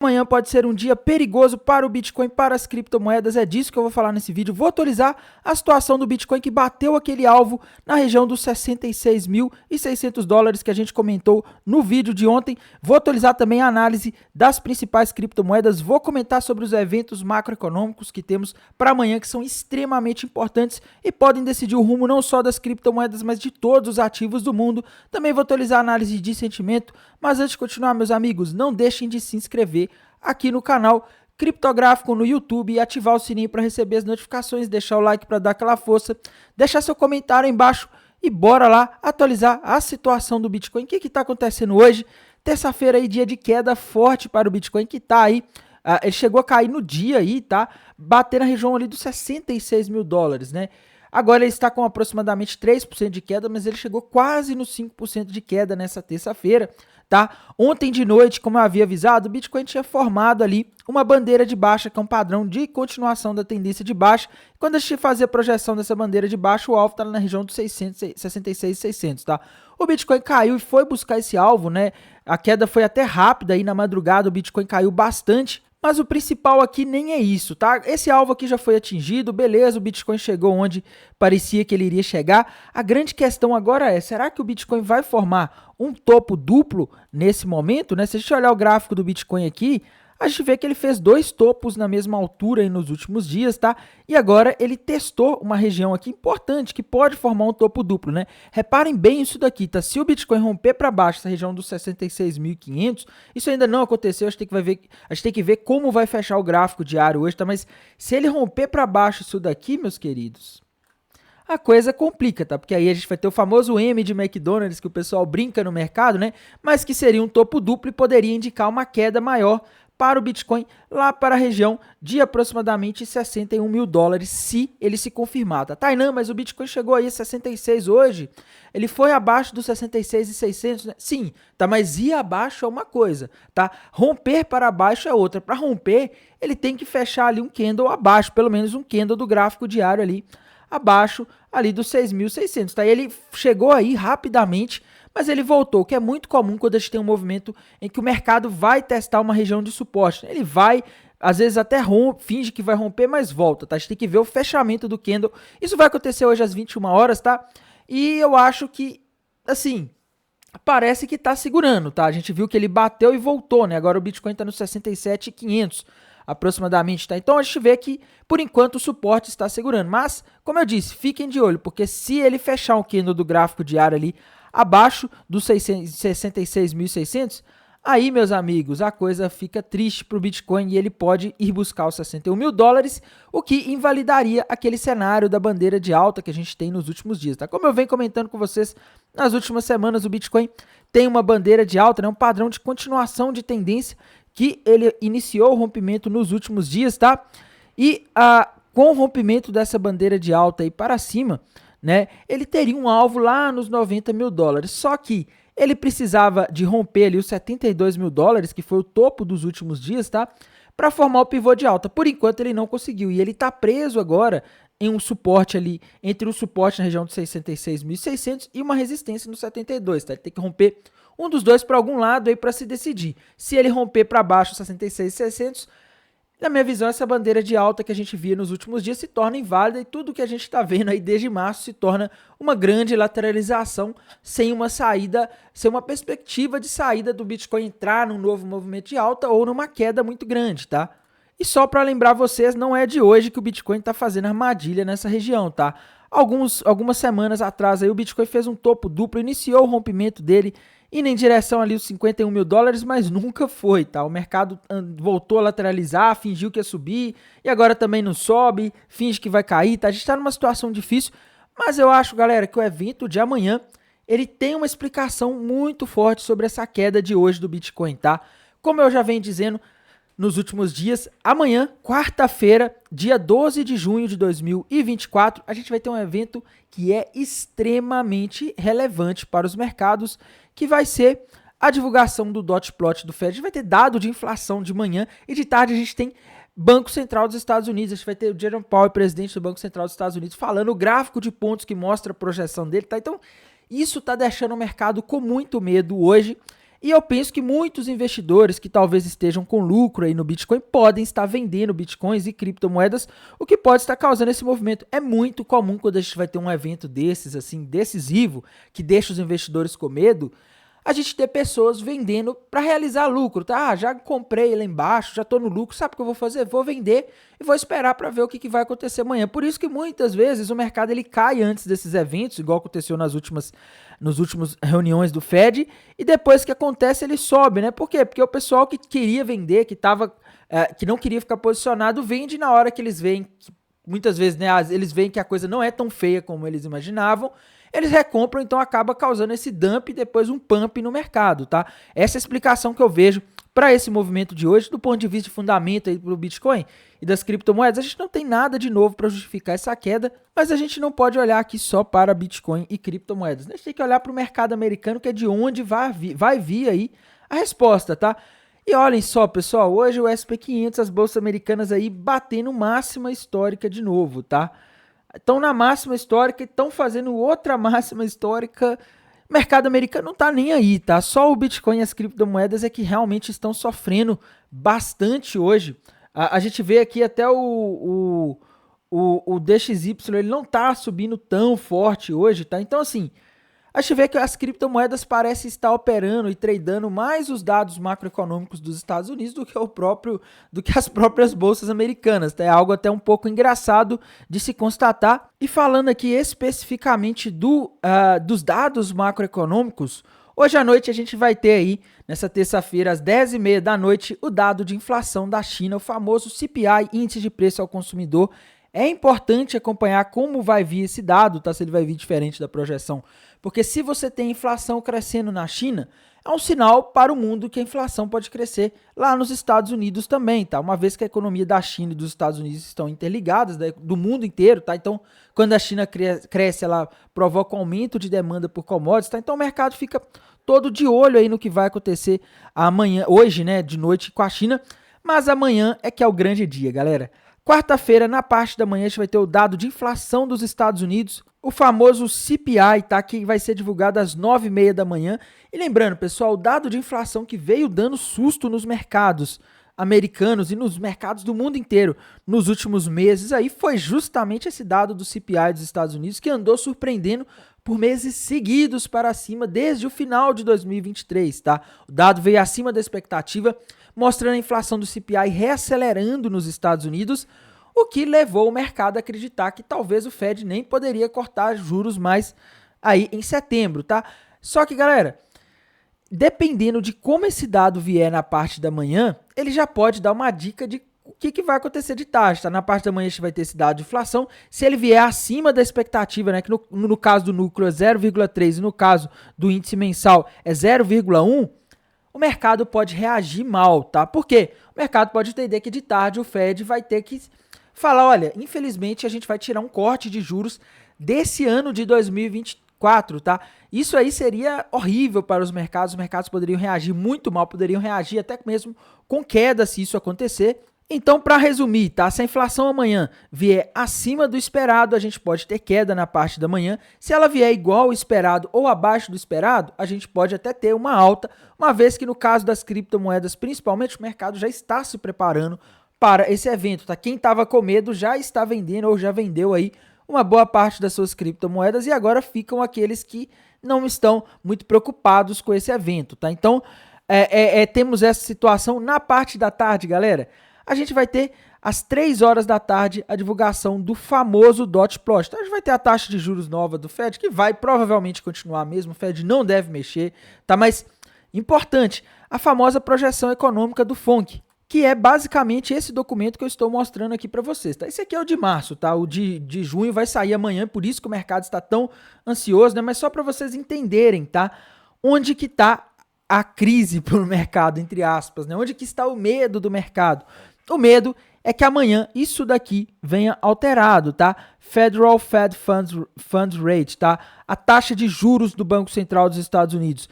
Amanhã pode ser um dia perigoso para o Bitcoin, para as criptomoedas, é disso que eu vou falar nesse vídeo. Vou atualizar a situação do Bitcoin que bateu aquele alvo na região dos 66.600 dólares que a gente comentou no vídeo de ontem. Vou atualizar também a análise das principais criptomoedas, vou comentar sobre os eventos macroeconômicos que temos para amanhã, que são extremamente importantes e podem decidir o rumo não só das criptomoedas, mas de todos os ativos do mundo. Também vou atualizar a análise de sentimento, mas antes de continuar, meus amigos, não deixem de se inscrever aqui no canal Criptográfico no YouTube e ativar o sininho para receber as notificações, deixar o like para dar aquela força, deixar seu comentário aí embaixo e bora lá atualizar a situação do Bitcoin. O que está acontecendo hoje? Terça-feira aí, dia de queda forte para o Bitcoin, que está aí, ele chegou a cair no dia aí, tá? Bater na região ali dos 66 mil dólares, né? Agora ele está com aproximadamente 3% de queda, mas ele chegou quase nos 5% de queda nessa terça-feira, tá? Ontem de noite, como eu havia avisado, o Bitcoin tinha formado ali uma bandeira de baixa, que é um padrão de continuação da tendência de baixa. Quando a gente fazer a projeção dessa bandeira de baixa, o alvo está na região dos 66.600, tá? O Bitcoin caiu e foi buscar esse alvo, né? A queda foi até rápida aí na madrugada, o Bitcoin caiu bastante. Mas o principal aqui nem é isso, tá? Esse alvo aqui já foi atingido, beleza, o Bitcoin chegou onde parecia que ele iria chegar. A grande questão agora é, será que o Bitcoin vai formar um topo duplo nesse momento, né? Se a gente olhar o gráfico do Bitcoin aqui, a gente vê que ele fez dois topos na mesma altura aí nos últimos dias, tá? E agora ele testou uma região aqui importante que pode formar um topo duplo, né? Reparem bem isso daqui, tá? Se o Bitcoin romper para baixo essa região dos 66.500, isso ainda não aconteceu, a gente tem que ver como vai fechar o gráfico diário hoje, tá? Mas se ele romper para baixo isso daqui, meus queridos, a coisa complica, tá? Porque aí a gente vai ter o famoso M de McDonald's, que o pessoal brinca no mercado, né? Mas que seria um topo duplo e poderia indicar uma queda maior para o Bitcoin lá para a região de aproximadamente 61 mil dólares, se ele se confirmar, tá? Tainan, mas o Bitcoin chegou aí a 66 hoje, ele foi abaixo dos 66.600, né? Sim, tá? Mas ir abaixo é uma coisa, tá? Romper para baixo é outra. Para romper, ele tem que fechar ali um candle abaixo, pelo menos um candle do gráfico diário ali, abaixo ali dos 6.600, tá? E ele chegou aí rapidamente, mas ele voltou, que é muito comum quando a gente tem um movimento em que o mercado vai testar uma região de suporte. Ele vai, às vezes até finge que vai romper, mas volta, tá? A gente tem que ver o fechamento do candle. Isso vai acontecer hoje às 21 horas, tá? E eu acho que, assim, parece que tá segurando, tá? A gente viu que ele bateu e voltou, né? Agora o Bitcoin tá nos 67.500 aproximadamente, tá? Então a gente vê que, por enquanto, o suporte está segurando. Mas, como eu disse, fiquem de olho, porque se ele fechar um candle do gráfico diário ali abaixo dos 66.600, aí, meus amigos, a coisa fica triste para o Bitcoin e ele pode ir buscar os 61 mil dólares, o que invalidaria aquele cenário da bandeira de alta que a gente tem nos últimos dias, tá? Como eu venho comentando com vocês, nas últimas semanas o Bitcoin tem uma bandeira de alta, né? Um padrão de continuação de tendência que ele iniciou o rompimento nos últimos dias, tá? E com o rompimento dessa bandeira de alta aí para cima, né, ele teria um alvo lá nos 90 mil dólares, só que ele precisava de romper ali os 72 mil dólares, que foi o topo dos últimos dias, tá, para formar o pivô de alta. Por enquanto ele não conseguiu e ele está preso agora em um suporte ali, entre o suporte na região de 66.600 e uma resistência no 72, tá? Ele tem que romper um dos dois para algum lado aí para se decidir. Se ele romper para baixo 66.600, na minha visão, essa bandeira de alta que a gente via nos últimos dias se torna inválida e tudo que a gente está vendo aí desde março se torna uma grande lateralização sem uma saída, sem uma perspectiva de saída do Bitcoin entrar num novo movimento de alta ou numa queda muito grande, tá? E só para lembrar vocês, não é de hoje que o Bitcoin está fazendo armadilha nessa região, tá? Algumas semanas atrás aí o Bitcoin fez um topo duplo, iniciou o rompimento dele, indo em direção ali os 51 mil dólares, mas nunca foi, tá? O mercado voltou a lateralizar, fingiu que ia subir, e agora também não sobe, finge que vai cair, tá? A gente tá numa situação difícil, mas eu acho, galera, que o evento de amanhã, ele tem uma explicação muito forte sobre essa queda de hoje do Bitcoin, tá? Como eu já venho dizendo nos últimos dias, amanhã, quarta-feira, dia 12 de junho de 2024, a gente vai ter um evento que é extremamente relevante para os mercados, que vai ser a divulgação do dot plot do Fed. A gente vai ter dado de inflação de manhã e de tarde a gente tem Banco Central dos Estados Unidos. A gente vai ter o Jerome Powell, presidente do Banco Central dos Estados Unidos, falando o gráfico de pontos que mostra a projeção dele, tá? Então, isso tá deixando o mercado com muito medo hoje. E eu penso que muitos investidores que talvez estejam com lucro aí no Bitcoin podem estar vendendo Bitcoins e criptomoedas, o que pode estar causando esse movimento. É muito comum quando a gente vai ter um evento desses, assim, decisivo, que deixa os investidores com medo, a gente ter pessoas vendendo para realizar lucro, tá? Já comprei lá embaixo, já estou no lucro, sabe o que eu vou fazer? Vou vender e vou esperar para ver o que vai acontecer amanhã. Por isso que muitas vezes o mercado ele cai antes desses eventos, igual aconteceu nas últimas reuniões do Fed, e depois que acontece ele sobe, né? Por quê? Porque o pessoal que queria vender, que não queria ficar posicionado, vende na hora que eles veem que muitas vezes, né, eles veem que a coisa não é tão feia como eles imaginavam, eles recompram, então acaba causando esse dump e depois um pump no mercado, tá? Essa é a explicação que eu vejo para esse movimento de hoje, do ponto de vista de fundamento aí para o Bitcoin e das criptomoedas. A gente não tem nada de novo para justificar essa queda, mas a gente não pode olhar aqui só para Bitcoin e criptomoedas. A gente tem que olhar para o mercado americano, que é de onde vai vir aí a resposta, tá? E olhem só, pessoal, hoje o SP500, as bolsas americanas aí batendo máxima histórica de novo, tá? Estão na máxima histórica e estão fazendo outra máxima histórica. O mercado americano não está nem aí, tá? Só o Bitcoin e as criptomoedas é que realmente estão sofrendo bastante hoje. A gente vê aqui até o DXY, ele não está subindo tão forte hoje, tá? Então, assim, a gente vê que as criptomoedas parecem estar operando e tradando mais os dados macroeconômicos dos Estados Unidos do que as próprias bolsas americanas. Tá? É algo até um pouco engraçado de se constatar. E falando aqui especificamente dos dados macroeconômicos, hoje à noite a gente vai ter aí, nessa terça-feira, às 10h30 da noite, o dado de inflação da China, o famoso CPI, Índice de Preço ao Consumidor. É importante acompanhar como vai vir esse dado, tá? Se ele vai vir diferente da projeção. Porque se você tem inflação crescendo na China, é um sinal para o mundo que a inflação pode crescer lá nos Estados Unidos também, tá? Uma vez que a economia da China e dos Estados Unidos estão interligadas, do mundo inteiro, tá? Então, quando a China cresce, ela provoca um aumento de demanda por commodities, tá? Então, o mercado fica todo de olho aí no que vai acontecer amanhã, hoje, né, de noite com a China. Mas amanhã é que é o grande dia, galera. Quarta-feira, na parte da manhã, a gente vai ter o dado de inflação dos Estados Unidos, o famoso CPI, tá? Que vai ser divulgado às 9h30 da manhã. E lembrando, pessoal, o dado de inflação que veio dando susto nos mercados americanos e nos mercados do mundo inteiro nos últimos meses aí foi justamente esse dado do CPI dos Estados Unidos que andou surpreendendo por meses seguidos para cima desde o final de 2023, tá? O dado veio acima da expectativa, mostrando a inflação do CPI reacelerando nos Estados Unidos, o que levou o mercado a acreditar que talvez o Fed nem poderia cortar juros mais aí em setembro, tá? Só que, galera, dependendo de como esse dado vier na parte da manhã, ele já pode dar uma dica de o que vai acontecer de taxa, tá? Na parte da manhã a gente vai ter esse dado de inflação. Se ele vier acima da expectativa, né, que no caso do núcleo é 0,3 e no caso do índice mensal é 0,1, o mercado pode reagir mal, tá? Por quê? O mercado pode entender que de tarde o Fed vai ter que falar, olha, infelizmente a gente vai tirar um corte de juros desse ano de 2024, tá? Isso aí seria horrível para os mercados poderiam reagir muito mal, poderiam reagir até mesmo com queda se isso acontecer. Então, para resumir, tá? Se a inflação amanhã vier acima do esperado, a gente pode ter queda na parte da manhã. Se ela vier igual ao esperado ou abaixo do esperado, a gente pode até ter uma alta, uma vez que no caso das criptomoedas, principalmente, o mercado já está se preparando para esse evento, tá? Quem estava com medo já está vendendo ou já vendeu aí uma boa parte das suas criptomoedas e agora ficam aqueles que não estão muito preocupados com esse evento, tá? Então, temos essa situação na parte da tarde, galera. A gente vai ter às 3 horas da tarde a divulgação do famoso dot plot. Então a gente vai ter a taxa de juros nova do Fed, que vai provavelmente continuar mesmo, o Fed não deve mexer, tá? Mas, importante, a famosa projeção econômica do FONC, que é basicamente esse documento que eu estou mostrando aqui para vocês, tá? Esse aqui é o de março, tá? O de junho vai sair amanhã, por isso que o mercado está tão ansioso, né? Mas só para vocês entenderem, tá? Onde que tá a crise pro mercado, entre aspas, né? Onde que está o medo do mercado? O medo é que amanhã isso daqui venha alterado, tá? Federal Fed Funds Rate, tá? A taxa de juros do Banco Central dos Estados Unidos.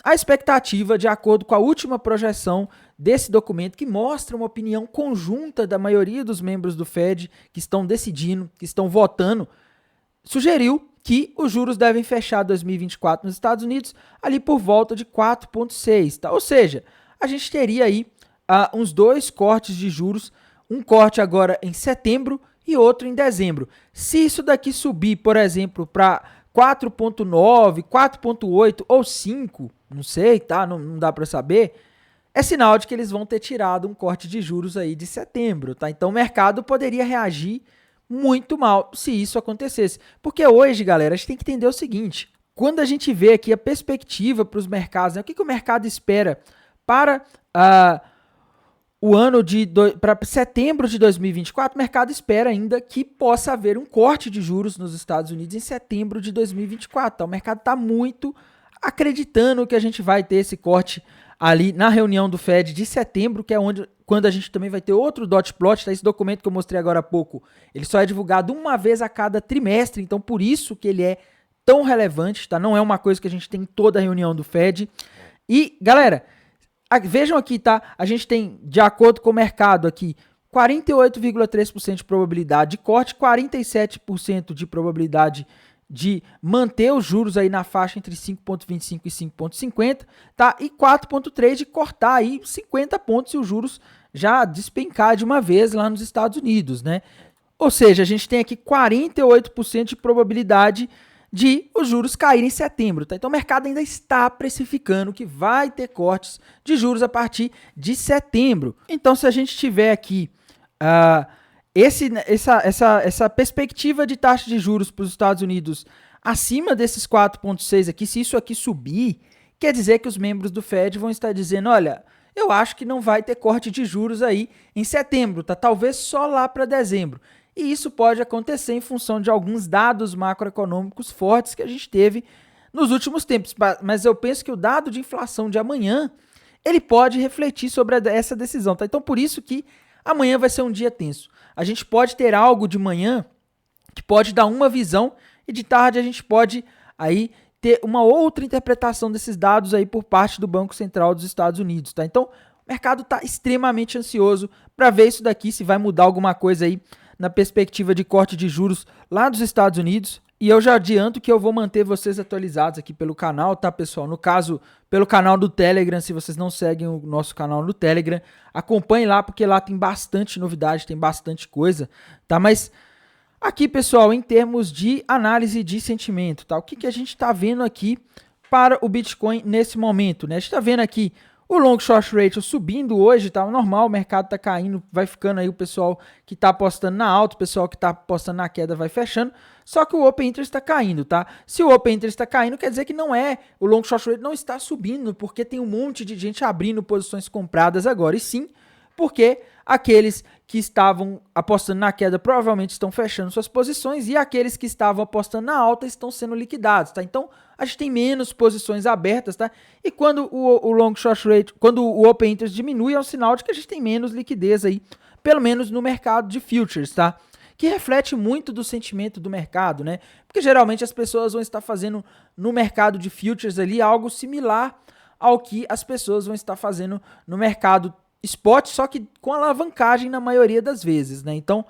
A expectativa, de acordo com a última projeção desse documento, que mostra uma opinião conjunta da maioria dos membros do Fed que estão decidindo, que estão votando, sugeriu que os juros devem fechar 2024 nos Estados Unidos ali por volta de 4,6, tá? Ou seja, a gente teria aí uns 2 cortes de juros, um corte agora em setembro e outro em dezembro. Se isso daqui subir, por exemplo, para 4,9, 4,8 ou 5, não sei, tá? Não dá para saber. É sinal de que eles vão ter tirado um corte de juros aí de setembro, tá? Então o mercado poderia reagir muito mal se isso acontecesse. Porque hoje, galera, a gente tem que entender o seguinte: quando a gente vê aqui a perspectiva para os mercados, né, o que o mercado espera para o ano para setembro de 2024, o mercado espera ainda que possa haver um corte de juros nos Estados Unidos em setembro de 2024. Tá? O mercado está muito acreditando que a gente vai ter esse corte ali na reunião do Fed de setembro, que é quando a gente também vai ter outro dot plot, tá? Esse documento que eu mostrei agora há pouco, ele só é divulgado uma vez a cada trimestre, então por isso que ele é tão relevante, tá? Não é uma coisa que a gente tem em toda a reunião do Fed. E, galera, vejam aqui, tá? A gente tem, de acordo com o mercado aqui, 48,3% de probabilidade de corte, 47% de probabilidade de manter os juros aí na faixa entre 5,25 e 5,50, tá? E 4,3 de cortar aí 50 pontos e os juros já despencar de uma vez lá nos Estados Unidos, né? Ou seja, a gente tem aqui 48% de probabilidade de os juros caírem em setembro, tá? Então o mercado ainda está precificando que vai ter cortes de juros a partir de setembro. Então se a gente tiver aqui essa perspectiva de taxa de juros para os Estados Unidos acima desses 4,6 aqui, se isso aqui subir, quer dizer que os membros do Fed vão estar dizendo, olha, eu acho que não vai ter corte de juros aí em setembro, tá? Talvez só lá para dezembro. E isso pode acontecer em função de alguns dados macroeconômicos fortes que a gente teve nos últimos tempos. Mas eu penso que o dado de inflação de amanhã, ele pode refletir sobre essa decisão, tá? Então por isso que amanhã vai ser um dia tenso. A gente pode ter algo de manhã que pode dar uma visão e de tarde a gente pode aí ter uma outra interpretação desses dados aí por parte do Banco Central dos Estados Unidos, tá? Então, o mercado está extremamente ansioso para ver isso daqui, se vai mudar alguma coisa aí na perspectiva de corte de juros lá dos Estados Unidos. E eu já adianto que eu vou manter vocês atualizados aqui pelo canal, tá, pessoal? No caso, pelo canal do Telegram, se vocês não seguem o nosso canal no Telegram, acompanhem lá, porque lá tem bastante novidade, tem bastante coisa, tá? Mas aqui, pessoal, em termos de análise de sentimento, tá? O que a gente tá vendo aqui para o Bitcoin nesse momento, né? A gente tá vendo aqui o long short ratio subindo hoje, tá normal, o mercado tá caindo, vai ficando aí o pessoal que tá apostando na alta, o pessoal que tá apostando na queda vai fechando, só que o open interest tá caindo, tá? Se o open interest tá caindo, quer dizer que o long short ratio não está subindo, porque tem um monte de gente abrindo posições compradas agora, e sim, porque aqueles que estavam apostando na queda provavelmente estão fechando suas posições e aqueles que estavam apostando na alta estão sendo liquidados, tá? Então, a gente tem menos posições abertas, tá? E quando o long short rate, quando o open interest diminui, é um sinal de que a gente tem menos liquidez aí, pelo menos no mercado de futures, tá? Que reflete muito do sentimento do mercado, né? Porque geralmente as pessoas vão estar fazendo no mercado de futures ali algo similar ao que as pessoas vão estar fazendo no mercado spot, só que com alavancagem na maioria das vezes, né? Então,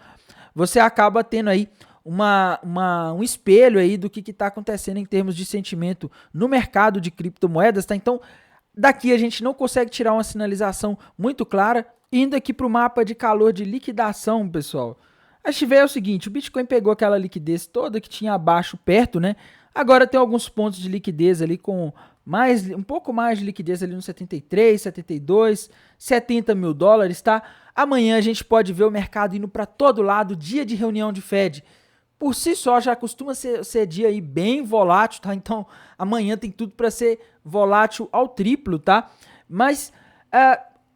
você acaba tendo aí um espelho aí do que está acontecendo em termos de sentimento no mercado de criptomoedas, tá? Então, daqui a gente não consegue tirar uma sinalização muito clara. Indo aqui para o mapa de calor de liquidação, pessoal, a gente vê o seguinte, o Bitcoin pegou aquela liquidez toda que tinha abaixo perto, né? Agora tem alguns pontos de liquidez ali com um pouco mais de liquidez ali no 73, 72, 70 mil dólares, tá? Amanhã a gente pode ver o mercado indo para todo lado, dia de reunião de Fed. Por si só já costuma ser dia aí bem volátil, tá? Então amanhã tem tudo para ser volátil ao triplo, tá? Mas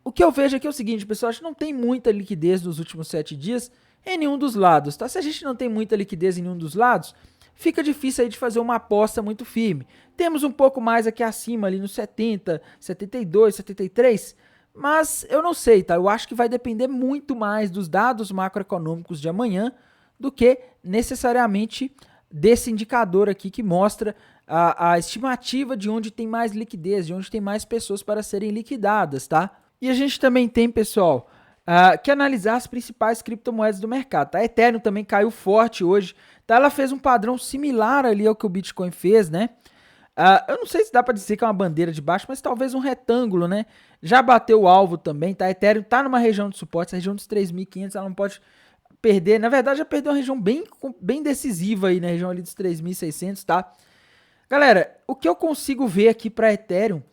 o que eu vejo aqui é o seguinte, pessoal, a gente não tem muita liquidez nos últimos 7 dias em nenhum dos lados, tá? Se a gente não tem muita liquidez em nenhum dos lados, fica difícil aí de fazer uma aposta muito firme. Temos um pouco mais aqui acima, ali no 70, 72, 73, mas eu não sei, tá? Eu acho que vai depender muito mais dos dados macroeconômicos de amanhã do que necessariamente desse indicador aqui que mostra a estimativa de onde tem mais liquidez, de onde tem mais pessoas para serem liquidadas, tá? E a gente também tem, pessoal, que analisar as principais criptomoedas do mercado. Tá? A Ethereum também caiu forte hoje. Tá? Ela fez um padrão similar ali ao que o Bitcoin fez, né? Eu não sei se dá para dizer que é uma bandeira de baixo, mas talvez um retângulo, né? Já bateu o alvo também, tá? A Ethereum tá numa região de suporte, essa região dos 3.500, ela não pode perder. Na verdade, já perdeu uma região bem decisiva aí, na região ali dos 3.600, tá? Galera, o que eu consigo ver aqui para Ethereum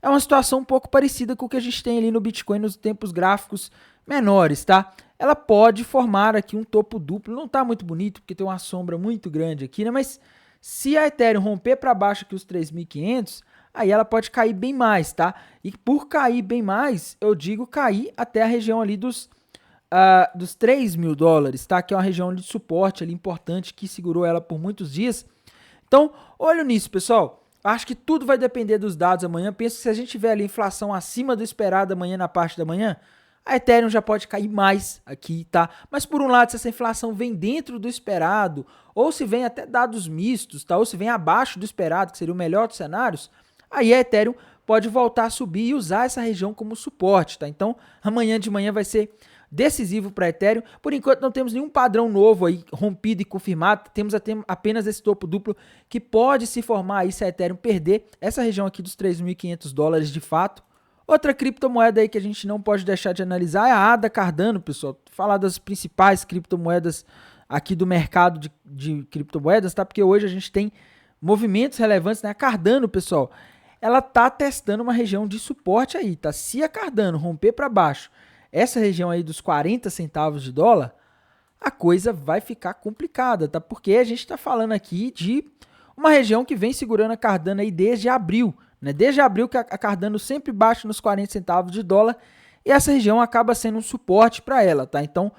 é uma situação um pouco parecida com o que a gente tem ali no Bitcoin nos tempos gráficos menores, tá? Ela pode formar aqui um topo duplo, não tá muito bonito, porque tem uma sombra muito grande aqui, né? Mas se a Ethereum romper para baixo aqui os 3.500, aí ela pode cair bem mais, tá? E por cair bem mais, eu digo cair até a região ali dos $3.000, tá? Que é uma região de suporte ali importante que segurou ela por muitos dias. Então, olho nisso, pessoal. Acho que tudo vai depender dos dados amanhã. Penso que se a gente tiver ali inflação acima do esperado amanhã na parte da manhã, a Ethereum já pode cair mais aqui, tá? Mas por um lado, se essa inflação vem dentro do esperado, ou se vem até dados mistos, tá? Ou se vem abaixo do esperado, que seria o melhor dos cenários, aí a Ethereum pode voltar a subir e usar essa região como suporte, tá? Então, amanhã de manhã vai ser decisivo para Ethereum. Por enquanto não temos nenhum padrão novo aí rompido e confirmado, temos apenas esse topo duplo que pode se formar aí se a Ethereum perder essa região aqui dos $3.500 de fato. Outra criptomoeda aí que a gente não pode deixar de analisar é a ADA Cardano, pessoal. Falar das principais criptomoedas aqui do mercado de criptomoedas, tá? Porque hoje a gente tem movimentos relevantes, né? A Cardano, pessoal, ela tá testando uma região de suporte aí, tá? Se a Cardano romper para baixo essa região aí dos 40 centavos de dólar, a coisa vai ficar complicada, tá? Porque a gente está falando aqui de uma região que vem segurando a Cardano aí desde abril, né? Desde abril que a Cardano sempre baixa nos 40 centavos de dólar e essa região acaba sendo um suporte para ela, tá? Então,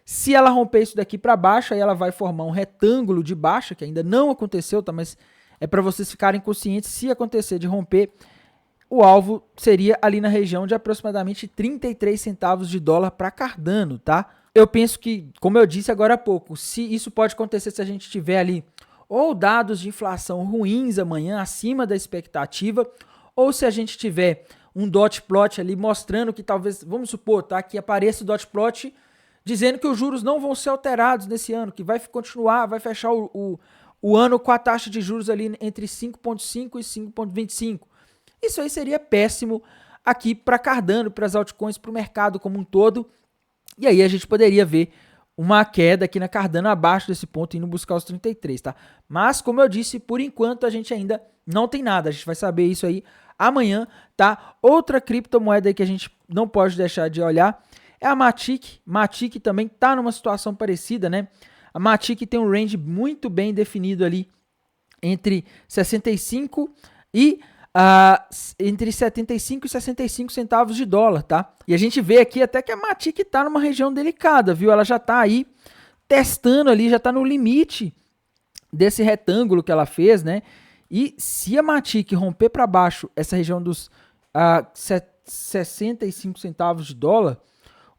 se ela romper isso daqui para baixo, aí ela vai formar um retângulo de baixa, que ainda não aconteceu, tá? Mas é para vocês ficarem conscientes, se acontecer de romper, o alvo seria ali na região de aproximadamente 33 centavos de dólar para Cardano, tá? Eu penso que, como eu disse agora há pouco, se isso pode acontecer se a gente tiver ali ou dados de inflação ruins amanhã, acima da expectativa, ou se a gente tiver um dot plot ali mostrando que talvez, vamos supor, tá, que apareça o dot plot dizendo que os juros não vão ser alterados nesse ano, que vai continuar, vai fechar o ano com a taxa de juros ali entre 5,5 e 5,25. Isso aí seria péssimo aqui para Cardano, para as altcoins, para o mercado como um todo. E aí a gente poderia ver uma queda aqui na Cardano abaixo desse ponto, indo buscar os 33, tá? Mas, como eu disse, por enquanto a gente ainda não tem nada. A gente vai saber isso aí amanhã, tá? Outra criptomoeda aí que a gente não pode deixar de olhar é a Matic. Matic também tá numa situação parecida, né? A Matic tem um range muito bem definido ali entre 65 e entre 75 e 65 centavos de dólar, tá? E a gente vê aqui até que a Matic tá numa região delicada, viu? Ela já tá aí testando ali, já tá no limite desse retângulo que ela fez, né? E se a Matic romper para baixo essa região dos 65 centavos de dólar,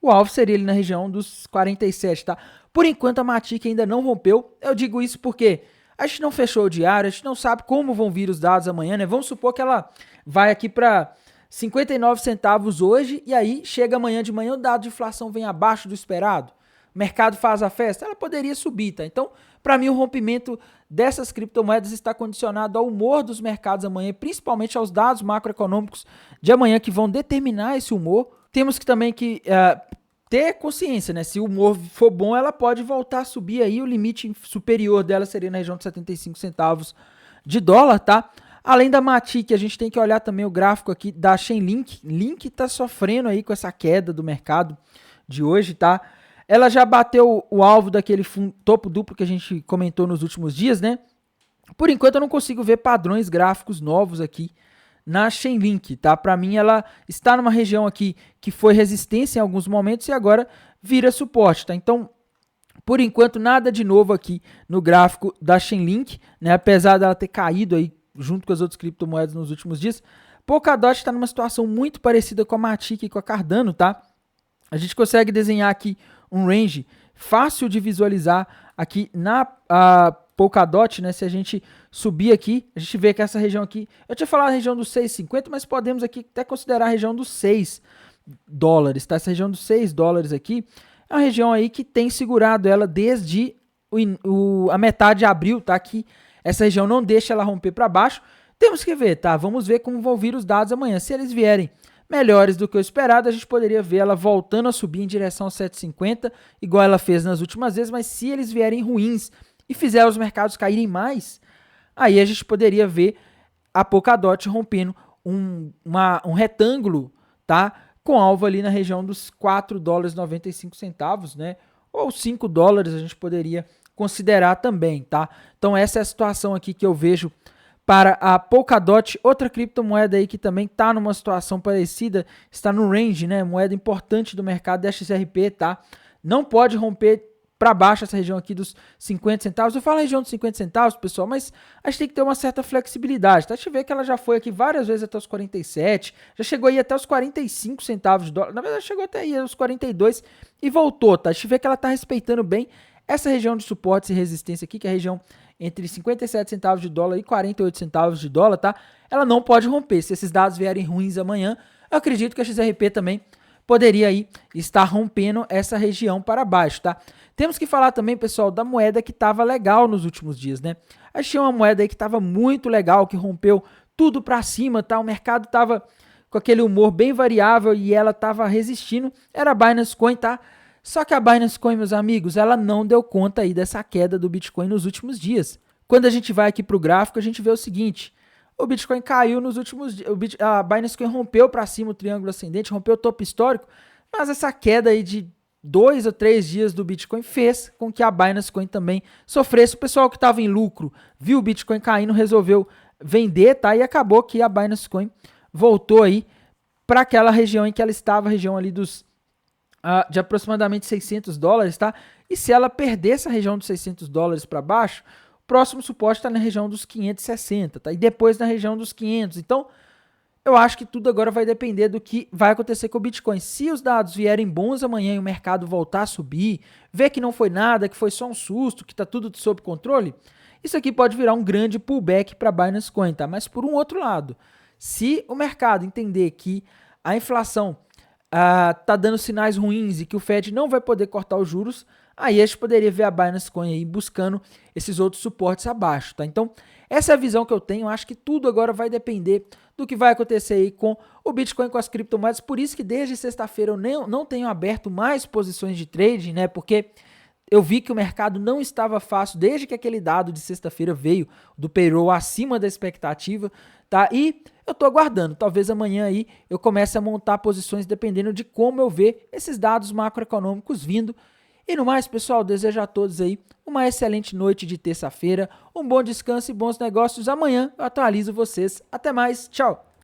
o alvo seria ali na região dos 47, tá? Por enquanto a Matic ainda não rompeu. Eu digo isso porque a gente não fechou o diário, a gente não sabe como vão vir os dados amanhã, né? Vamos supor que ela vai aqui para 59 centavos hoje e aí chega amanhã de manhã o dado de inflação vem abaixo do esperado. O mercado faz a festa, ela poderia subir, tá? Então, para mim, o rompimento dessas criptomoedas está condicionado ao humor dos mercados amanhã, principalmente aos dados macroeconômicos de amanhã que vão determinar esse humor. Temos que também ter consciência, né? Se o humor for bom, ela pode voltar a subir aí, o limite superior dela seria na região de 75 centavos de dólar, tá? Além da Matic, a gente tem que olhar também o gráfico aqui da Chainlink. Link tá sofrendo aí com essa queda do mercado de hoje, tá? Ela já bateu o alvo daquele topo duplo que a gente comentou nos últimos dias, né? Por enquanto eu não consigo ver padrões gráficos novos aqui na Chainlink, tá? Para mim ela está numa região aqui que foi resistência em alguns momentos e agora vira suporte, tá? Então, por enquanto nada de novo aqui no gráfico da Chainlink, né? Apesar dela ter caído aí junto com as outras criptomoedas nos últimos dias, Polkadot está numa situação muito parecida com a Matic e com a Cardano, tá? A gente consegue desenhar aqui um range fácil de visualizar aqui na Polkadot, né? Se a gente subir aqui, a gente vê que essa região aqui, eu tinha falado a região dos 6,50, mas podemos aqui até considerar a região dos 6, dólares, tá? Essa região dos 6 dólares aqui é uma região aí que tem segurado ela desde a metade de abril, tá? Que essa região não deixa ela romper para baixo. Temos que ver, tá? Vamos ver como vão vir os dados amanhã. Se eles vierem melhores do que o esperado, a gente poderia ver ela voltando a subir em direção aos 7,50, igual ela fez nas últimas vezes, mas se eles vierem ruins e fizer os mercados caírem mais, aí a gente poderia ver a Polkadot rompendo um retângulo, tá? Com alvo ali na região dos 4 dólares 95 centavos, né? Ou 5 dólares a gente poderia considerar também, tá? Então essa é a situação aqui que eu vejo para a Polkadot, outra criptomoeda aí que também está numa situação parecida, está no range, né? Moeda importante do mercado da XRP, tá? Não pode romper para baixo essa região aqui dos 50 centavos. Eu falo região dos 50 centavos, pessoal, mas a gente tem que ter uma certa flexibilidade, tá? A gente vê que ela já foi aqui várias vezes até os 47, já chegou aí até os 45 centavos de dólar, na verdade chegou até aí os 42 e voltou, tá? A gente vê que ela está respeitando bem essa região de suporte e resistência aqui, que é a região entre 57 centavos de dólar e 48 centavos de dólar, tá? Ela não pode romper. Se esses dados vierem ruins amanhã, eu acredito que a XRP também poderia aí estar rompendo essa região para baixo, tá? Temos que falar também, pessoal, da moeda que estava legal nos últimos dias, né? A gente tinha uma moeda aí que estava muito legal, que rompeu tudo para cima, tá? O mercado estava com aquele humor bem variável e ela estava resistindo. Era a Binance Coin, tá? Só que a Binance Coin, meus amigos, ela não deu conta aí dessa queda do Bitcoin nos últimos dias. Quando a gente vai aqui para o gráfico, a gente vê o seguinte: o Bitcoin caiu nos últimos dias, a Binance Coin rompeu para cima o triângulo ascendente, rompeu o topo histórico, mas essa queda aí de 2 ou 3 dias do Bitcoin fez com que a Binance Coin também sofresse. O pessoal que estava em lucro viu o Bitcoin caindo, resolveu vender, tá? E acabou que a Binance Coin voltou aí para aquela região em que ela estava, a região ali de aproximadamente 600 dólares, tá? E se ela perder essa região dos 600 dólares para baixo, o próximo suporte está na região dos 560, tá? E depois na região dos 500. Então, eu acho que tudo agora vai depender do que vai acontecer com o Bitcoin. Se os dados vierem bons amanhã e o mercado voltar a subir, ver que não foi nada, que foi só um susto, que está tudo sob controle, isso aqui pode virar um grande pullback para a Binance Coin, tá? Mas por um outro lado, se o mercado entender que a inflação tá dando sinais ruins e que o Fed não vai poder cortar os juros, aí a gente poderia ver a Binance Coin aí buscando esses outros suportes abaixo, tá? Então, essa é a visão que eu tenho. Eu acho que tudo agora vai depender do que vai acontecer aí com o Bitcoin, com as criptomoedas. Por isso que desde sexta-feira eu não tenho aberto mais posições de trading, né? Porque eu vi que o mercado não estava fácil desde que aquele dado de sexta-feira veio do payroll acima da expectativa, tá? E eu tô aguardando. Talvez amanhã aí eu comece a montar posições dependendo de como eu ver esses dados macroeconômicos vindo. E no mais, pessoal, desejo a todos aí uma excelente noite de terça-feira, um bom descanso e bons negócios. Amanhã eu atualizo vocês. Até mais, tchau!